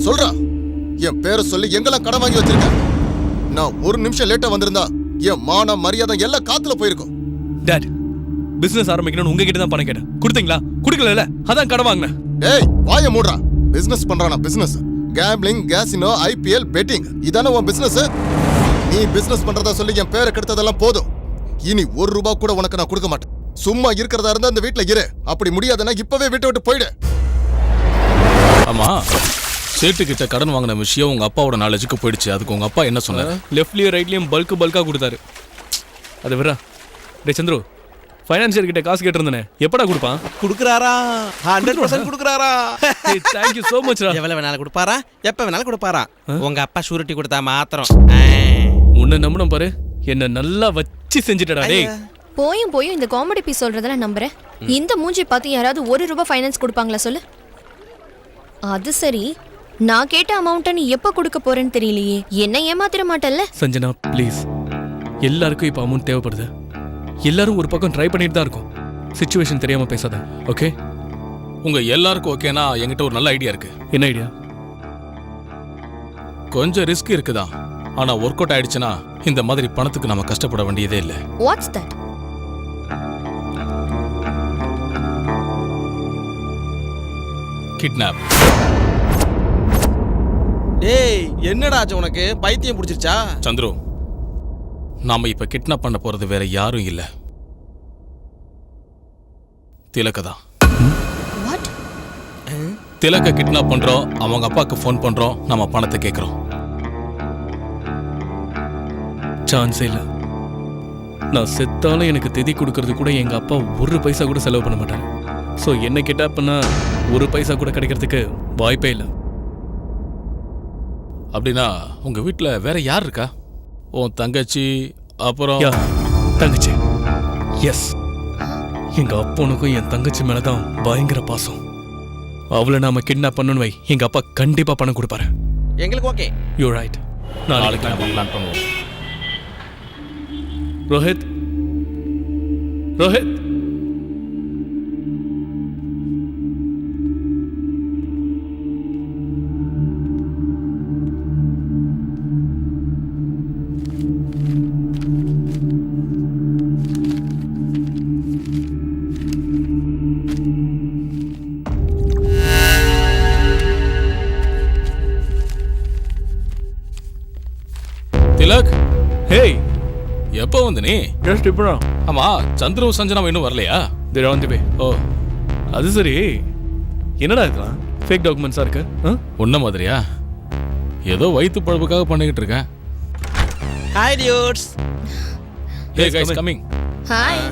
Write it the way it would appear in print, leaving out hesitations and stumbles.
சொல்றா, என் பேரை சொல்லி எங்கெல்லாம் கடன் வாங்கி வச்சிருக்க? நான் ஒரு நிமிஷம் லேட்டா வந்திருந்தா என் மான மரியாதை எல்லாம் காத்துல போயிருக்கும். டாட், பிசினஸ் ஆரம்பிக்கணும்னு உங்ககிட்ட தான் பணம் கேட்டேன். கொடுத்தீங்களா? கொடுக்கல, அதான் கடன் வாங்கினேன். டேய் வாய மூடுறா. பிசினஸ் பண்றானா? Business gambling, casino, IPL, betting, இதானே உன் பிசினஸ்? நீ பிசினஸ் பண்றதா சொல்லி என் பேரை கெடுத்ததெல்லாம் போதும். இனி ₹1 கூட உனக்கு நான் கொடுக்க மாட்டேன். சும்மா இருக்கிறதா இருந்தா இந்த வீட்டுல இரு. அப்படி முடியாதுன்னா இப்பவே வீட்டை விட்டு போயிடு. ஆமா, சேட்டுக்கிட்ட கடன் வாங்கின விஷயம் உங்க அப்பாவோட நாலேஜுக்கு போயிடுச்சு. அதுக்கு உங்க அப்பா என்ன சொன்னாரு? லெஃப்ட்லயும் ரைட்லயும் பல்கா கொடுத்தாரு. அது விரா. டே சந்துரு, ஃபைனான்சியர் கிட்ட காசு கேட்டிருந்தனே, எப்படா கொடுப்பான்? குடுக்குறாரா? 100% குடுக்குறாரா? Thank you so much. எவ்வளவு வேணாலும் கொடுப்பாரா, எப்ப வேணாலும் கொடுப்பாரா. உங்க அப்பா ஷூரிட்டி கொடுத்தா மாத்திரம். உன்னை நம்பணும் பாரு, என்ன நல்லா வச்சு செஞ்சுட்டடா டேய். போயும் இந்த காமெடி பீஸ் சொல்றதெல்லாம் நம்புறேன். இந்த மூஞ்சி பார்த்து யாராவது ₹1 ஃபைனான்ஸ் கொடுப்பாங்களா சொல்லு? அது சரி, நான் கேட்ட அமௌண்ட்டை நீ எப்ப கொடுக்க போறேன்னு தெரியலையே. என்ன ஏமாத்திர மாட்டல்ல? சஞ்சனா ப்ளீஸ், எல்லாருக்கும் இப்போ அமௌண்ட் தேவைப்படுது. எல்லாரும் ஒரு பக்கம் ட்ரை பண்ணிட்டு தான் இருக்கும். சிச்சுவேஷன் தெரியாம பேசாத, ஓகே? உங்க எல்லாருக்கும் ஓகேனா என்கிட்ட ஒரு நல்ல ஐடியா இருக்கு. என்ன ஐடியா? கொஞ்சம் ரிஸ்க் இருக்குதான், ஆனா ஒர்க் அவுட் ஆயிடுச்சுன்னா இந்த மாதிரி பணத்துக்கு நாம கஷ்டப்பட வேண்டியதே இல்லை. What's that? கிட்னாப். டேய் என்னடா ஆச்சு உனக்கு? பைத்தியம் பிடிச்சிருச்சா? சந்துரு, நாம இப்ப கிட்னாப் பண்ண போறது வேற யாரும் இல்ல, திலக்க தான். வாட்? திலக்க கிட்னாப் பண்றோம், அவங்க அப்பாவுக்கு ஃபோன் பண்றோம், நம்ம பணத்தை கேட்கிறோம். சான்ஸே இல்லை. நான் செத்தாலும் எனக்கு திதி கொடுக்கறது கூட எங்க அப்பா ஒரு பைசா கூட செலவு பண்ண மாட்டாங்க. ஸோ என்ன கிட்னாப் பண்ணா ஒரு பைசா கூட கிடைக்கிறதுக்கு வாய்ப்பே இல்லை. அப்படின்னா உங்க வீட்டுல வேற யார் இருக்கா? உன் தங்கச்சி, அப்புறம் யா, தங்கச்சி. எஸ், எங்க அப்பனுக்கும் என் தங்கச்சி மேலதான் பயங்கர பாசம். அவளை நாம கிட்னாப் பண்ணணும் வை, எங்க அப்பா கண்டிப்பா பணம் கொடுப்பாரு. எங்களுக்கு ஓகே. You right. நாளைக்கு நம்ம பிளான் பண்ணுவோம். ரோஹித், ரோஹித். திலக், ஹேய், எப்போ வந்து நீ? ஜஸ்ட் இப்போடா. ஆமா, சந்துரு சஞ்சனா இன்னும் வரலையா? தேர் ஆன் தி வே. ஓ, அது சரி, என்னடா இதெல்லாம் ஃபேக் டாக்குமெண்ட்ஸா இருக்கு? உன்ன மாதிரியா? ஏதோ வயிற்று பழப்புக்காக பண்ணிக்கிட்டு இருக்கேன். Hi dudes. Hey guys, coming. Hi.